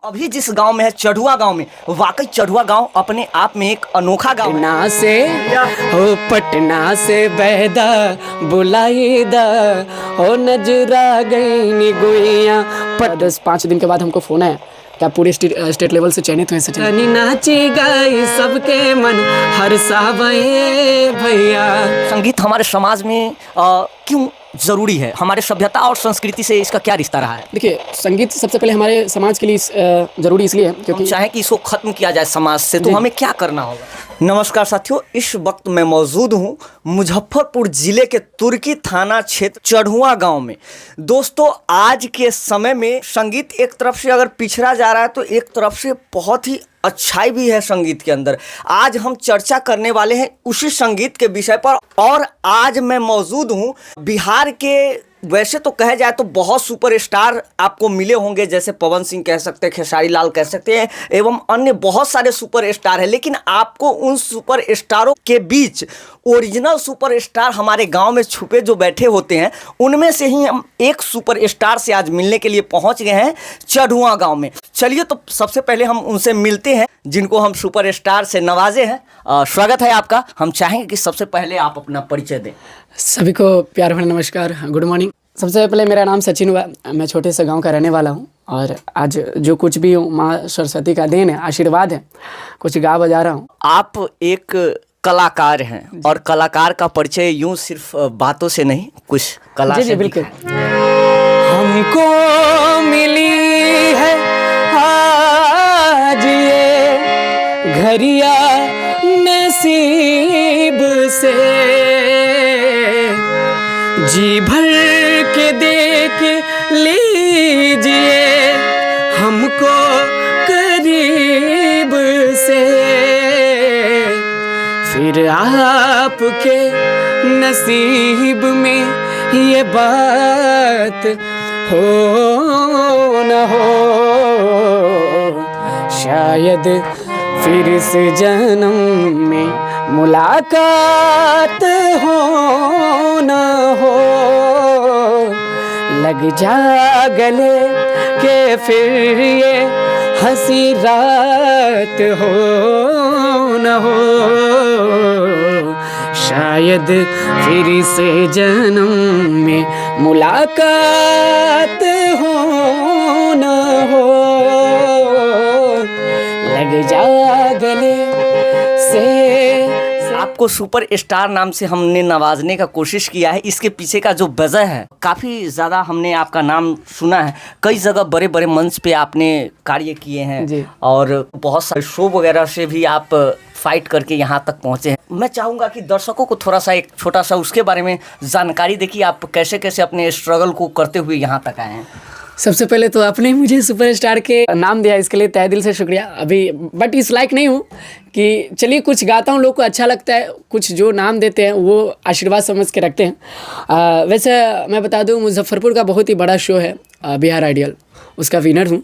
अभी जिस गांव में है चढ़ुआ गांव में, वाकई चढ़ुआ गांव अपने आप में एक अनोखा गांव है। पटना से बहदा बुलाईदा हो नजरा गई गुइया। 10-5 दिन के बाद हमको फोन आया कि आप पूरे स्टेट लेवल से चयनित हुए सचिन। नाची गई सबके मन हर सावे भैया। संगीत हमारे समाज में क्यों ज़रूरी है? हमारे सभ्यता और संस्कृति से इसका क्या रिश्ता रहा है? देखिए, संगीत सबसे पहले हमारे समाज के लिए ज़रूरी इसलिए है क्योंकि चाहे कि इसको ख़त्म किया जाए समाज से तो हमें क्या करना होगा। नमस्कार साथियों, इस वक्त मैं मौजूद हूँ मुजफ्फरपुर ज़िले के तुर्की थाना क्षेत्र चढ़ुआ गांव में। दोस्तों, आज के समय में संगीत एक तरफ से अगर पिछड़ा जा रहा है तो एक तरफ से बहुत ही अच्छाई भी है संगीत के अंदर। आज हम चर्चा करने वाले हैं उसी संगीत के विषय पर। और आज मैं मौजूद हूँ बिहार के, वैसे तो कहा जाए तो बहुत सुपरस्टार आपको मिले होंगे, जैसे पवन सिंह कह सकते हैं, खेसारी लाल कह सकते हैं, एवं अन्य बहुत सारे सुपरस्टार हैं। लेकिन आपको उन सुपरस्टारों के बीच ओरिजिनल सुपरस्टार हमारे गांव में छुपे जो बैठे होते हैं, उनमें से ही हम एक सुपरस्टार से आज मिलने के लिए पहुंच गए हैं चढ़ुआ गांव में। चलिए, तो सबसे पहले हम उनसे मिलते हैं जिनको हम सुपरस्टार से नवाजे हैं। स्वागत है आपका। हम चाहेंगे कि सबसे पहले आप अपना परिचय दें। सभी को प्यार भरा नमस्कार, गुड मॉर्निंग। सबसे पहले मेरा नाम सचिन हुआ, मैं छोटे से गांव का रहने वाला हूं और आज जो कुछ भी हूँ माँ सरस्वती का देन है, आशीर्वाद है, कुछ गा बजा रहा हूँ। आप एक कलाकार हैं और कलाकार का परिचय यूं सिर्फ बातों से नहीं, कुछ कला जी से बिल्कुल। हमको मिली है आज ये घरिया नसीब से, जी भर के देख लीजिए हमको करीब से, फिर आपके नसीब में ये बात हो न हो, शायद फिर इस जन्म में मुलाकात हो न हो, लग जा गले के फिर ये हंसी रात हो न हो, शायद फिर इस जन्म में मुलाकात हो न हो, लग जा गले से। आपको सुपर स्टार नाम से हमने नवाजने का कोशिश किया है। इसके पीछे का जो वजह है, काफ़ी ज़्यादा हमने आपका नाम सुना है, कई जगह बड़े बड़े मंच पे आपने कार्य किए हैं और बहुत सारे शो वगैरह से भी आप फाइट करके यहाँ तक पहुँचे हैं। मैं चाहूँगा कि दर्शकों को थोड़ा सा एक छोटा सा उसके बारे में जानकारी दे कि आप कैसे कैसे अपने स्ट्रगल को करते हुए यहाँ तक आए हैं। सबसे पहले तो आपने मुझे सुपरस्टार के नाम दिया, इसके लिए तहे दिल से शुक्रिया। अभी बट इस लायक नहीं हूँ कि चलिए कुछ गाता हूँ, लोग को अच्छा लगता है, कुछ जो नाम देते हैं वो आशीर्वाद समझ के रखते हैं। वैसे मैं बता दूँ, मुजफ्फरपुर का बहुत ही बड़ा शो है बिहार आइडियल, उसका विनर हूँ।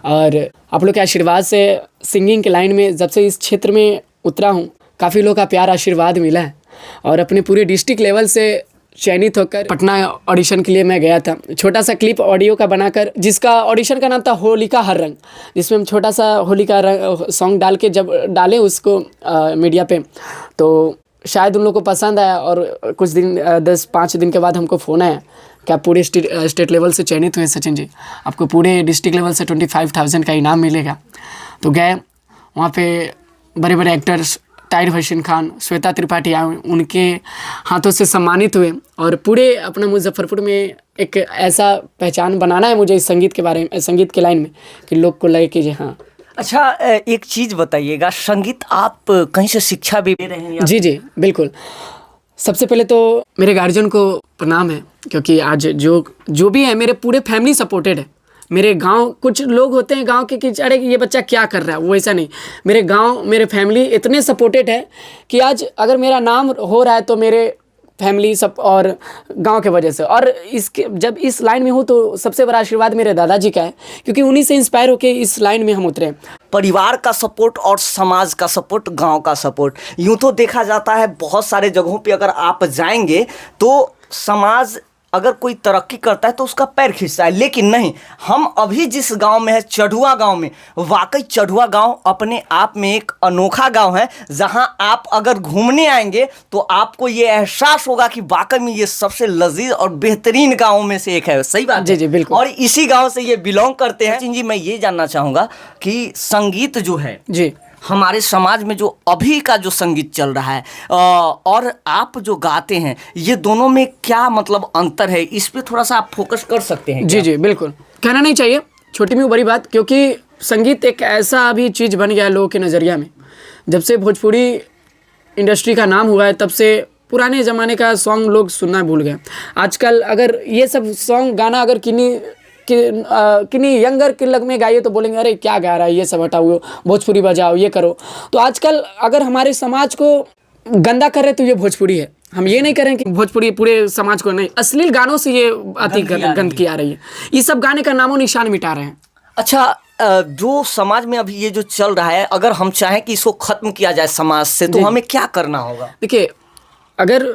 और आप लोग के आशीर्वाद से सिंगिंग के लाइन में जब से इस क्षेत्र में उतरा हूँ, काफ़ी लोग का प्यार आशीर्वाद मिला है और अपने पूरे डिस्ट्रिक्ट लेवल से चयनित होकर पटना ऑडिशन के लिए मैं गया था। छोटा सा क्लिप ऑडियो का बनाकर, जिसका ऑडिशन का नाम था होलिका हर रंग, जिसमें हम छोटा सा होलिका सॉन्ग डाल के जब डाले उसको मीडिया पे तो शायद उन लोगों को पसंद आया। और कुछ दिन 10-5 दिन के बाद हमको फ़ोन आया कि आप पूरे स्टेट लेवल से चयनित हुए सचिन जी, आपको पूरे डिस्ट्रिक्ट लेवल से 25,000 का इनाम मिलेगा। तो गए वहाँ पे, बड़े बड़े एक्टर्स ताहिर हसन खान, श्वेता त्रिपाठी आए, उनके हाथों से सम्मानित हुए। और पूरे अपना मुजफ्फरपुर में एक ऐसा पहचान बनाना है मुझे इस संगीत के बारे में, संगीत के लाइन में, कि लोग को लगे कि हाँ। अच्छा, एक चीज़ बताइएगा, संगीत आप कहीं से शिक्षा भी ले रहे हैं? जी बिल्कुल। सबसे पहले तो मेरे गार्जियन को प्रणाम है, क्योंकि आज जो भी है मेरे पूरे फैमिली सपोर्टेड है। मेरे गांव, कुछ लोग होते हैं गांव के कि अरे ये बच्चा क्या कर रहा है, वो ऐसा नहीं। मेरे गांव, मेरे फैमिली इतने सपोर्टेड है कि आज अगर मेरा नाम हो रहा है तो मेरे फैमिली सब और गांव के वजह से। और इसके जब इस लाइन में हूँ तो सबसे बड़ा आशीर्वाद मेरे दादाजी का है, क्योंकि उन्हीं से इंस्पायर होकर इस लाइन में हम उतरे। परिवार का सपोर्ट और समाज का सपोर्ट, गांव का सपोर्ट, यूँ तो देखा जाता है बहुत सारे जगहों पे अगर आप जाएंगे तो समाज अगर कोई तरक्की करता है तो उसका पैर खींचता है, लेकिन नहीं, हम अभी जिस गांव में है, चढ़ुआ गांव में, वाकई चढ़ुआ गांव अपने आप में एक अनोखा गांव है, जहां आप अगर घूमने आएंगे तो आपको ये एहसास होगा कि वाकई में ये सबसे लजीज और बेहतरीन गांवों में से एक है। सही बात जी, है? जी, बिल्कुल। और इसी गांव से ये बिलोंग करते हैं। सचिन जी, मैं ये जानना चाहूँगा कि संगीत जो है जी हमारे समाज में, जो अभी का जो संगीत चल रहा है और आप जो गाते हैं, ये दोनों में क्या मतलब अंतर है, इस पे थोड़ा सा आप फोकस कर सकते हैं जी क्या? जी बिल्कुल, कहना नहीं चाहिए छोटी में बड़ी बात, क्योंकि संगीत एक ऐसा अभी चीज़ बन गया है लोगों के नज़रिया में। जब से भोजपुरी इंडस्ट्री का नाम हुआ है तब से पुराने ज़माने का सॉन्ग लोग सुनना भूल गए। आजकल अगर ये सब सॉन्ग गाना अगर किन्हीं यंगर के लग में गाइए तो बोलेंगे अरे क्या गा रहा है, ये सब हटाओ, भोजपुरी बजाओ, ये करो। तो आजकल अगर हमारे समाज को गंदा कर रहे तो ये भोजपुरी है। हम ये नहीं करें कि भोजपुरी पूरे समाज को, नहीं, अश्लील गानों से ये गंदगी आ रही है। ये सब गाने का नामो निशान मिटा रहे हैं। अच्छा, जो समाज में अभी ये जो चल रहा है, अगर हम चाहें कि इसको खत्म किया जाए समाज से, तो हमें क्या करना होगा? देखिए, अगर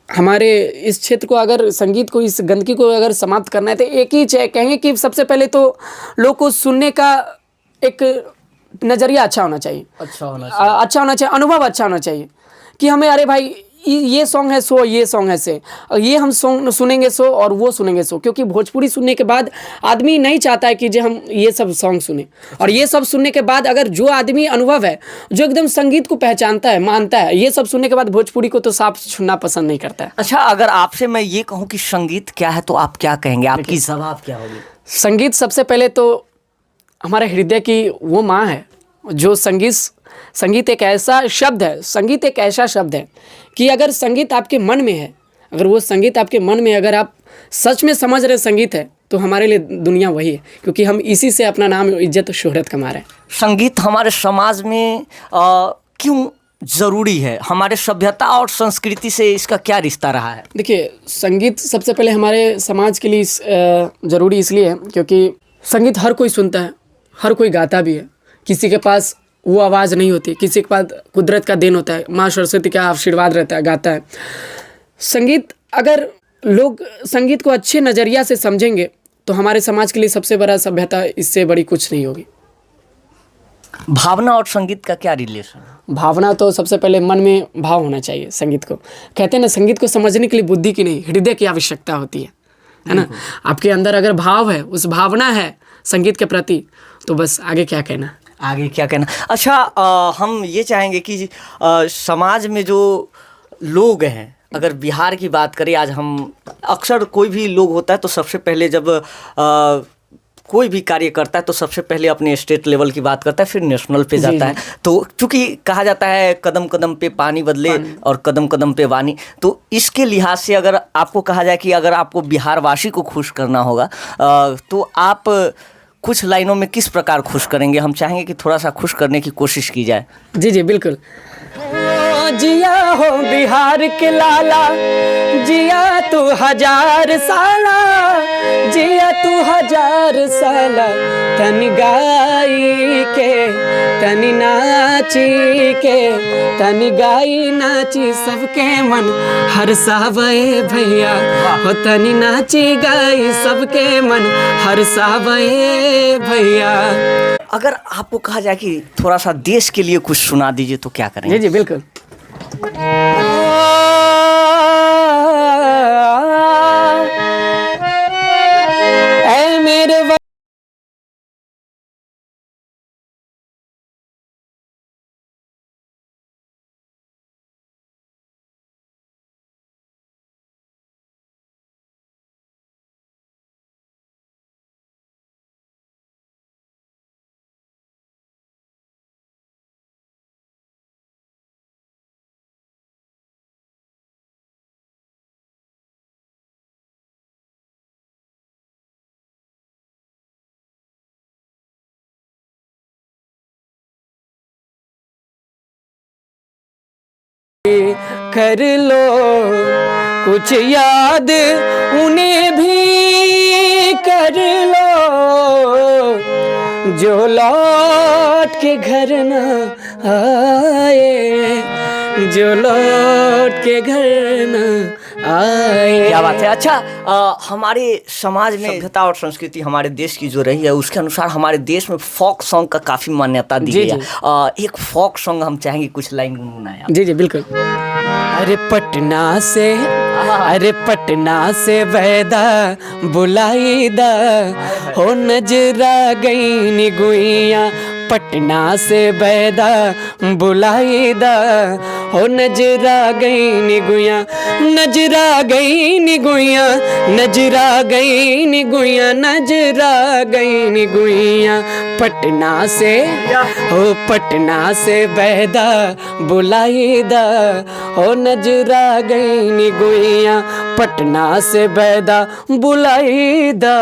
हमारे इस क्षेत्र को, अगर संगीत को, इस गंदगी को अगर समाप्त करना है तो एक ही कहेंगे कि सबसे पहले तो लोग को सुनने का एक नज़रिया अच्छा होना चाहिए, अच्छा होना चाहिए, अनुभव अच्छा होना चाहिए कि हमें अरे भाई ये सॉन्ग है सो, ये सॉन्ग है से, ये हम सॉन्ग सुनेंगे सो और वो सुनेंगे सो। क्योंकि भोजपुरी सुनने के बाद आदमी नहीं चाहता है कि जो हम ये सब सॉन्ग सुने, और ये सब सुनने के बाद अगर जो आदमी अनुभव है, जो एकदम संगीत को पहचानता है, मानता है, ये सब सुनने के बाद भोजपुरी को तो साफ सुनना पसंद नहीं करता है। अच्छा, अगर आपसे मैं ये कहूँ कि संगीत क्या है तो आप क्या कहेंगे? आपकी जवाब क्या होगी? संगीत सबसे पहले तो हमारे हृदय की वो माँ है। जो संगीत एक ऐसा शब्द है, संगीत एक ऐसा शब्द है कि अगर संगीत आपके मन में है, अगर वो संगीत आपके मन में, अगर आप सच में समझ रहे संगीत है, तो हमारे लिए दुनिया वही है, क्योंकि हम इसी से अपना नाम, इज्जत, शोहरत कमा रहे हैं। संगीत हमारे समाज में क्यों ज़रूरी है? हमारे सभ्यता और संस्कृति से इसका क्या रिश्ता रहा है? देखिए, संगीत सबसे पहले हमारे समाज के लिए ज़रूरी इसलिए है क्योंकि संगीत हर कोई सुनता है, हर कोई गाता भी है। किसी के पास वो आवाज़ नहीं होती, किसी के पास कुदरत का देन होता है, माँ सरस्वती का आशीर्वाद रहता है, गाता है। संगीत, अगर लोग संगीत को अच्छे नज़रिया से समझेंगे तो हमारे समाज के लिए सबसे बड़ा सभ्यता, इससे बड़ी कुछ नहीं होगी। भावना और संगीत का क्या रिलेशन? भावना तो सबसे पहले मन में भाव होना चाहिए। संगीत को कहते हैं ना, संगीत को समझने के लिए बुद्धि की नहीं, हृदय की आवश्यकता होती है ना। आपके अंदर अगर भाव है, उस भावना है संगीत के प्रति, तो बस आगे क्या कहना। अच्छा, हम ये चाहेंगे कि समाज में जो लोग हैं, अगर बिहार की बात करें, आज हम अक्सर कोई भी लोग होता है तो सबसे पहले जब कोई भी कार्य करता है तो सबसे पहले अपने स्टेट लेवल की बात करता है, फिर नेशनल पे जाता है। तो चूंकि कहा जाता है कदम कदम पे पानी बदले और कदम कदम पे वानी, तो इसके लिहाज से अगर आपको कहा जाए कि अगर आपको बिहार वासी को खुश करना होगा तो आप कुछ लाइनों में किस प्रकार खुश करेंगे? हम चाहेंगे कि थोड़ा सा खुश करने की कोशिश की जाए। जी जी बिल्कुल। जिया हो बिहार के लाला, जिया तू 1000 साला, जिया तू 1000 साला, तन गाई के, तन नाची के, तन गाई नाची सबके मन हर्षावे भैया, हो तन नाची गाई सबके मन हर्षावे भैया। अगर आपको कहा जाए कि थोड़ा सा देश के लिए कुछ सुना दीजिए तो क्या करेंगे? जी जी बिल्कुल। ऐ मेरे कर लो कुछ याद उन्हें भी कर लो, जो लौट के घर न आए, जो लौट के घर न आए। क्या बात है। अच्छा, हमारे समाज में सभ्यता और संस्कृति हमारे देश की जो रही है उसके अनुसार हमारे देश में फोक सॉन्ग का काफी मान्यता दी जी, गई है। एक फोक सॉन्ग हम चाहेंगे कुछ लाइन गुनगुनाएं आप। जी जी बिल्कुल। अरे पटना से वैदा बुलाईदा हो नजरा गई नी गुइया, पटना से वैदा बुलाईदा हो नजरा गई नी गुइया, नजरा गई नी गुइया, नजरा गई नी गुइया, नजरा गई नी गुइया, पटना से हो पटना से वैदा बुलाईदा हो नजरा गई नी गुइया, पटना से वैदा बुलाईदा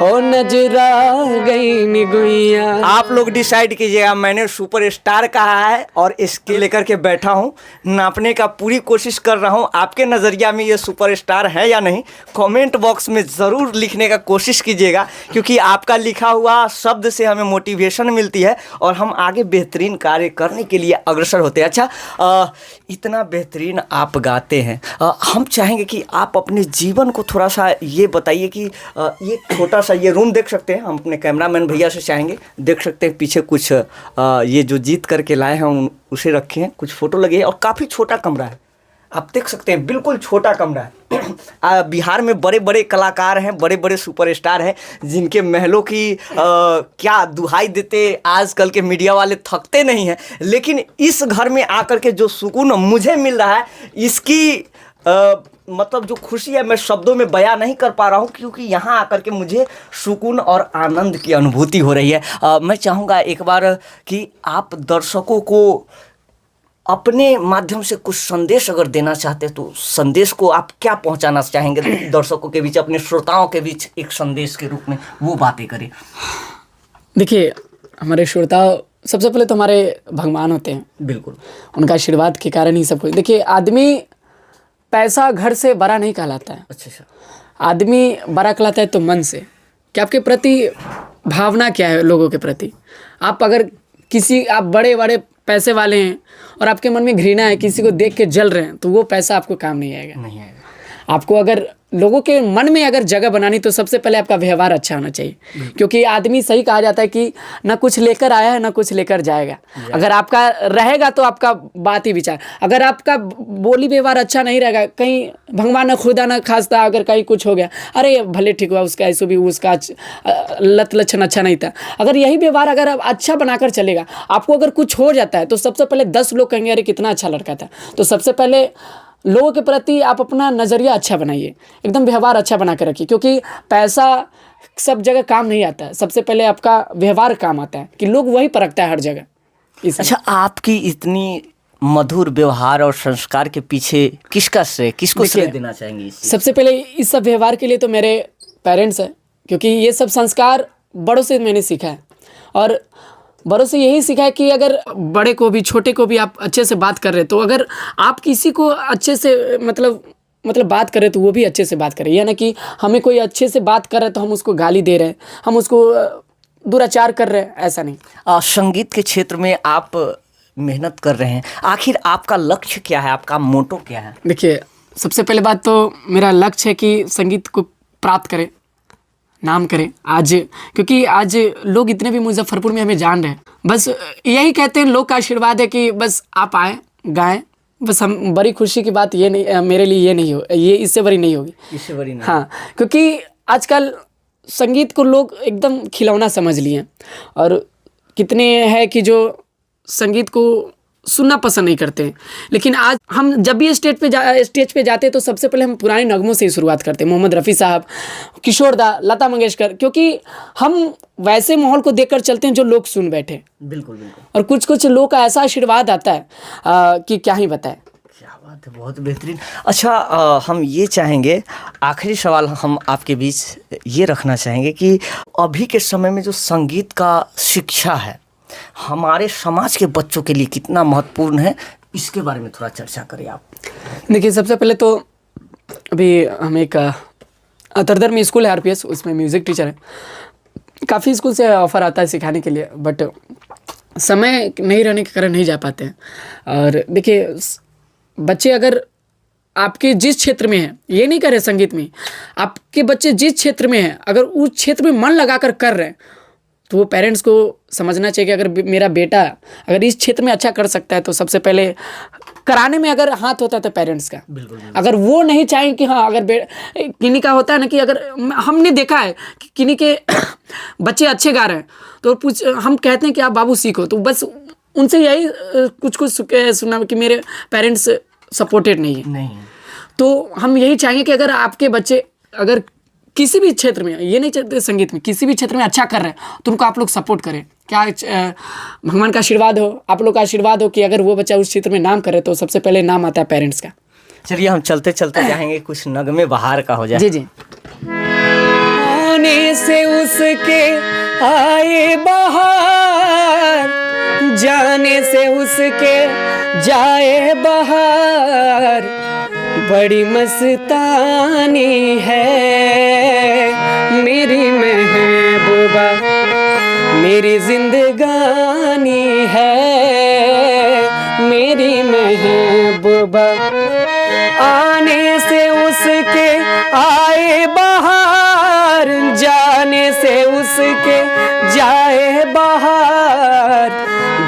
हो नजरा गई नी गुइया। आप लोग डिसाइड कीजिएगा। मैंने सुपरस्टार कहा है और इसके लेकर के बैठा हूँ, नापने का पूरी कोशिश कर रहा हूँ। आपके नज़रिया में ये सुपरस्टार है या नहीं, कमेंट बॉक्स में ज़रूर लिखने का कोशिश कीजिएगा, क्योंकि आपका लिखा हुआ शब्द से हमें मोटिवेशन मिलती है और हम आगे बेहतरीन कार्य करने के लिए अग्रसर होते हैं। अच्छा, इतना बेहतरीन आप गाते हैं, हम चाहेंगे कि आप अपने जीवन को थोड़ा सा ये बताइए कि ये छोटा सा ये रूम देख सकते हैं, हम अपने कैमरामैन भैया से चाहेंगे, देख सकते हैं पीछे कुछ ये जो जीत करके लाए हैं उसे रखे हैं, कुछ फ़ोटो लगे हैं और काफ़ी छोटा कमरा है, आप देख सकते हैं बिल्कुल छोटा कमरा है। बिहार में बड़े बड़े कलाकार हैं, बड़े बड़े सुपरस्टार हैं जिनके महलों की क्या दुहाई देते आजकल के मीडिया वाले थकते नहीं हैं, लेकिन इस घर में आकर के जो सुकून मुझे मिल रहा है इसकी मतलब जो खुशी है मैं शब्दों में बयां नहीं कर पा रहा हूं, क्योंकि यहाँ आकर के मुझे सुकून और आनंद की अनुभूति हो रही है। मैं चाहूँगा एक बार कि आप दर्शकों को अपने माध्यम से कुछ संदेश अगर देना चाहते हैं तो संदेश को आप क्या पहुंचाना चाहेंगे दर्शकों के बीच, अपने श्रोताओं के बीच एक संदेश के रूप में वो बातें करें। देखिए, हमारे श्रोता सबसे पहले तो हमारे भगवान होते हैं, बिल्कुल उनका आशीर्वाद के कारण ही सब कुछ। देखिए, आदमी पैसा घर से बड़ा नहीं कहलाता है, अच्छा, आदमी बड़ा कहलाता है तो मन से, कि आपके प्रति भावना क्या है लोगों के प्रति। आप अगर आप बड़े बड़े पैसे वाले हैं और आपके मन में घृणा है, किसी को देख के जल रहे हैं, तो वो पैसा आपको काम नहीं आएगा। आपको अगर लोगों के मन में अगर जगह बनानी तो सबसे पहले आपका व्यवहार अच्छा होना चाहिए, क्योंकि आदमी सही कहा जाता है कि ना कुछ लेकर आया है ना कुछ लेकर जाएगा। अगर आपका रहेगा तो आपका बात ही विचार, अगर आपका बोली व्यवहार अच्छा नहीं रहेगा, कहीं भगवान न खुदा न खास्ता अगर कहीं कुछ हो गया, अरे भले ठीक हुआ उसका ऐसे भी उसका लत लक्षण अच्छा नहीं था, अगर यही व्यवहार अगर आप अच्छा बनाकर चलेगा, आपको अगर कुछ हो जाता है तो सबसे पहले 10 लोग कहेंगे अरे कितना अच्छा लड़का था। तो सबसे पहले लोगों के प्रति आप अपना नज़रिया अच्छा बनाइए, एकदम व्यवहार अच्छा बना कर रखिए, क्योंकि पैसा सब जगह काम नहीं आता है, सबसे पहले आपका व्यवहार काम आता है, कि लोग वही परखता है हर जगह। अच्छा, आपकी इतनी मधुर व्यवहार और संस्कार के पीछे किसको श्रेय देना चाहेंगे? सबसे पहले इस सब व्यवहार के लिए तो मेरे पेरेंट्स हैं, क्योंकि ये सब संस्कार बड़ों से मैंने सीखा है, और बड़ों से यही सीखा है कि अगर बड़े को भी छोटे को भी आप अच्छे से बात कर रहे हैं, तो अगर आप किसी को अच्छे से मतलब बात करें तो वो भी अच्छे से बात करें, या ना कि हमें कोई अच्छे से बात कर रहा है तो हम उसको गाली दे रहे हैं, हम उसको दुराचार कर रहे हैं, ऐसा नहीं। संगीत के क्षेत्र में आप मेहनत कर रहे हैं, आखिर आपका लक्ष्य क्या है, आपका मोटो क्या है? देखिए, सबसे पहले बात तो मेरा लक्ष्य है कि संगीत को प्राप्त करें, नाम करें आज, क्योंकि आज लोग इतने भी मुजफ्फरपुर में हमें जान रहे हैं, बस यही कहते हैं, लोग का आशीर्वाद है कि बस आप आए गाएं, बस हम बड़ी खुशी की बात ये नहीं, मेरे लिए ये नहीं हो, ये इससे बड़ी नहीं होगी, इससे बड़ी नहीं। हाँ, क्योंकि आजकल संगीत को लोग एकदम खिलौना समझ लिए हैं, और कितने हैं कि जो संगीत को सुनना पसंद नहीं करते हैं। लेकिन आज हम जब भी स्टेज पे जाते हैं तो सबसे पहले हम पुराने नगमों से ही शुरुआत करते हैं, मोहम्मद रफ़ी साहब, किशोर दा, लता मंगेशकर, क्योंकि हम वैसे माहौल को देखकर चलते हैं जो लोग सुन बैठे। बिल्कुल बिल्कुल। और कुछ लोग का ऐसा आशीर्वाद आता है कि क्या ही बताएं। क्या बात है, बहुत बेहतरीन। अच्छा, हम ये चाहेंगे, आखिरी सवाल हम आपके बीच ये रखना चाहेंगे कि अभी के समय में जो संगीत का शिक्षा है हमारे समाज के बच्चों के लिए कितना महत्वपूर्ण है, इसके बारे में थोड़ा चर्चा करें आप। देखिए, सबसे पहले तो अभी हम एक अतरदर में स्कूल है RPS, उसमें म्यूज़िक टीचर है, काफ़ी स्कूल से ऑफ़र आता है सिखाने के लिए, बट समय नहीं रहने के कारण नहीं जा पाते हैं। और देखिए बच्चे अगर आपके जिस क्षेत्र में हैं, ये नहीं कह रहे संगीत में, आपके बच्चे जिस क्षेत्र में हैं अगर उस क्षेत्र में मन लगाकर कर रहे हैं तो वो पेरेंट्स को समझना चाहिए कि अगर मेरा बेटा अगर इस क्षेत्र में अच्छा कर सकता है तो सबसे पहले कराने में अगर हाथ होता है तो पेरेंट्स का। बिल्कुल। अगर वो नहीं चाहें कि हाँ अगर किन्हीं का होता है ना कि अगर हमने देखा है कि किन्हीं के बच्चे अच्छे गा रहे हैं तो हम कहते हैं कि आप बाबू सीखो, तो बस उनसे यही कुछ सुना कि मेरे पेरेंट्स सपोर्टेड नहीं है। तो हम यही चाहेंगे कि अगर आपके बच्चे अगर किसी भी क्षेत्र में, ये नहीं चाहते संगीत में, किसी भी क्षेत्र में अच्छा कर रहे हैं तो उनको आप लोग सपोर्ट करें। क्या भगवान का आशीर्वाद हो, आप लोग का आशीर्वाद हो कि अगर वो बच्चा उस क्षेत्र में नाम करे तो सबसे पहले नाम आता है पेरेंट्स का। चलिए हम चलते चलते जाएंगे, कुछ नगमे बहार का हो जाए। जी जी। आने से उसके आए बहार, जाने से उसके जाए बहार, बड़ी मस्तानी है मेरी महबूबा, मेरी जिंदगानी है मेरी महबूबा। आने से उसके आए बहार, जाने से उसके जाए बहार,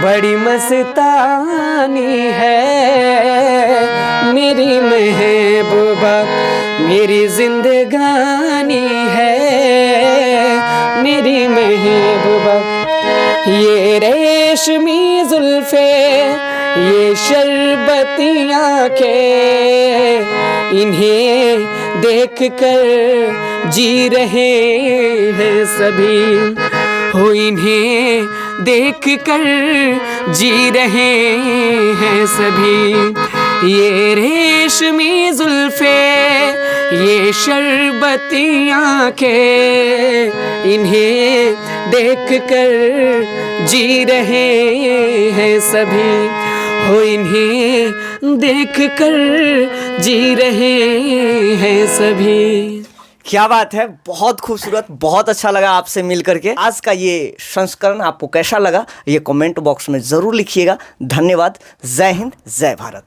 बड़ी मस्तानी है मेरी महबूबा, मेरी जिंदगानी है मेरी महबूबा। ये रेशमी जुल्फे, ये शरबती आँखें, इन्हें देख कर जी रहे हैं सभी, हो इन्हें देख कर जी रहे हैं सभी। ये रेशमी जुल्फे, ये शरबती आँखें, इन्हें देख कर जी रहे हैं सभी, हो इन्हें देख कर जी रहे हैं सभी। क्या बात है, बहुत खूबसूरत, बहुत अच्छा लगा आपसे मिल करके। आज का ये संस्करण आपको कैसा लगा ये कमेंट बॉक्स में ज़रूर लिखिएगा। धन्यवाद। जय हिंद, जय भारत।